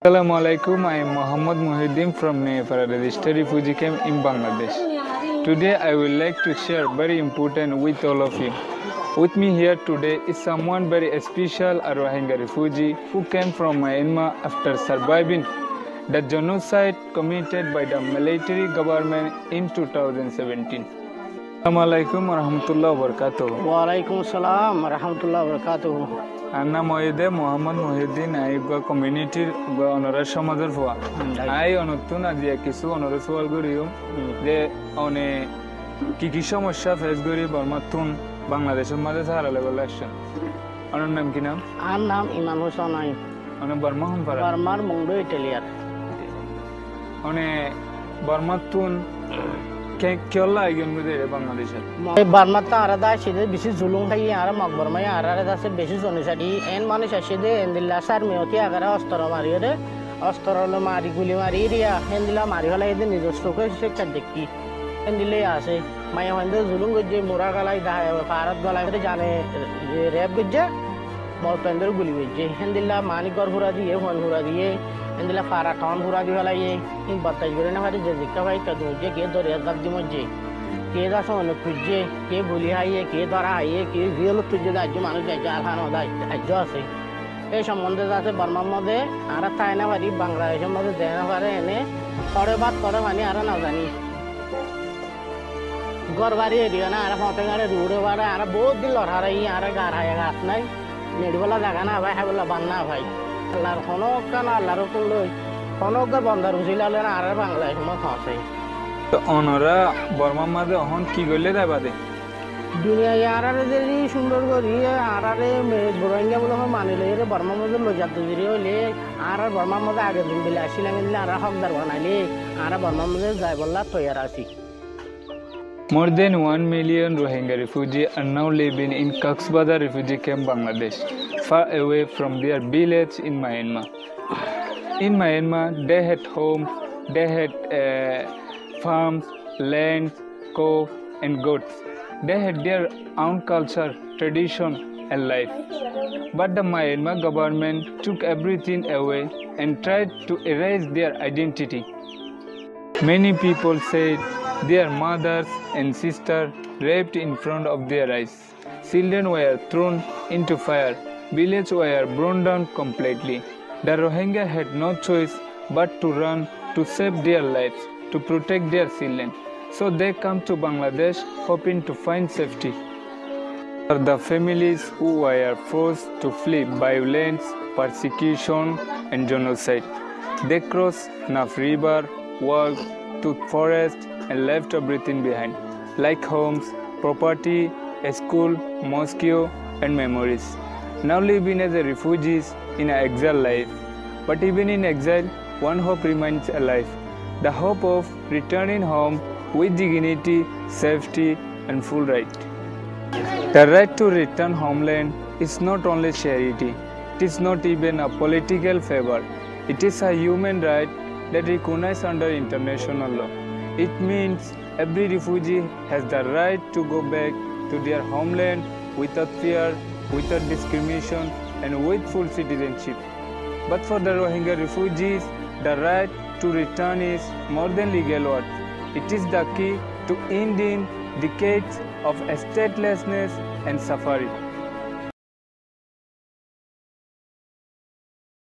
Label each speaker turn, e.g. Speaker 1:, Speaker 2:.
Speaker 1: Assalamu alaikum. I am Muhammad Muhyiddin from Nepal Registered Refugee Camp in Bangladesh. Today I would like to share very important with all of you. With me here today is someone very special, a Rohingya refugee who came from Myanmar after surviving the genocide committed by the military government in 2017. Assalamu alaikum wa rahmatullahi wa barakatuh.
Speaker 2: Wa alaikum salam wa rahmatullahi wa barakatuh.
Speaker 1: Anna Moide Muhammad Muhyiddin Aiba community honora সমাজের ফোয়া I অনতুন আজি কিছু honora সওয়াল করিও যে অনে কি সমস্যা face করি বর্মাতুন বাংলাদেশের মাঝে সারা লেভেল অ্যাকশন অনর নাম কি নাম
Speaker 2: আর নাম ইমাম হোসেন আই
Speaker 1: অনে বর্মা হম পারা
Speaker 2: বর্মার মুন্ডো ইটালিয়ার
Speaker 1: অনে বর্মাতুন কেলা আইগন মধ্যে বাংলাদেশের
Speaker 2: বর্মাতা আরাদা সিদে বেশি জুলুম খাই আর মকবরমাই আরাদা সে বেশি জনসাডি এন মানুষ আসিদে এন্দিল্লা সার মেয়তি আগারে অস্ত্র মারিয়ে অস্ত্রলো মারি গুলি মারি রিয়া এন্দিলা মারি হলা এদের নিজস্বকে সে দেখি এন্দিলে আসে মায়া হন্দে জুলুম গজে মোরা গালাই দাহায় ভারত গলাই জানে রেপ গজে মল পেন্দের গুলি গজে এন্দিলা মানি গর হুরা দিয়ে হন হুরা দিয়ে এন্দিলা ফারা টাউন হুরা দি হলাই ইন বাতাই গরে না ভাই যে জিকা ভাই কা দোজে কে দরে গাব দি মজে কে দা সোন তুজে কে বলি হাইয়ে কে ধরা হাইয়ে কে রিয়েল তুজে দা যে মানুষ যায় আলহান দা আজ আছে এই সম্বন্ধে আছে বর্মার মধ্যে আর তাই না পারি বাংলাদেশের মধ্যে দেয় না পারে এনে করে বাদ করে মানে আর না জানি ঘর বাড়ি এরিয়া না আর ফটে গাড়ি রুড়ে বাড়ে আর বহুত দিন লড়াই আর গার হায় গাছ নাই নেড়িবেলা জাগা না ভাই হাইবেলা বান না ভাই আল্লাহর হনক কান আল্লাহর লই হনক বন্দার উচিলালে না আর বাংলাদেশের মধ্যে ফাঁসে
Speaker 1: তো অনরা বর্মার মাঝে অহন কি করলে দেয় বাদে
Speaker 2: দুনিয়া আরারে যদি সুন্দর করি আরারে রোহিঙ্গা বলে মানিলে বর্মার মধ্যে লজাত যদি হইলে আর বর্মার মধ্যে আগে দিন দিলে আসিলাম আর হকদার বানাইলে আর বর্মার মধ্যে যাই বললা তৈয়ার আসি
Speaker 1: More than 1 million Rohingya refugees are now living in Cox's Bazar refugee camp, Bangladesh, far away from their village in Myanmar. In Myanmar, they had homes, they had farms, land, cow, and goats. They had their own culture, tradition, and life. But the Myanmar government took everything away and tried to erase their identity. Many people said their mothers and sisters raped in front of their eyes. Children were thrown into fire. Villages were burned down completely. The Rohingya had no choice but to run to save their lives, to protect their children. So they come to Bangladesh hoping to find safety. For the families who were forced to flee violence, persecution, and genocide, they crossed Naf River, walked to forest, and left everything behind, like homes, property, a school, mosque, and memories. Now living as a refugees in an exile life. But even in exile, one hope remains alive, the hope of returning home with dignity, safety, and full right. The right to return homeland is not only charity, it is not even a political favor. It is a human right that recognized under international law. It means every refugee has the right to go back to their homeland without fear, without discrimination, and with full citizenship. But for the Rohingya refugees, the right to return is more than legal work. It is the key to ending decades of statelessness and suffering.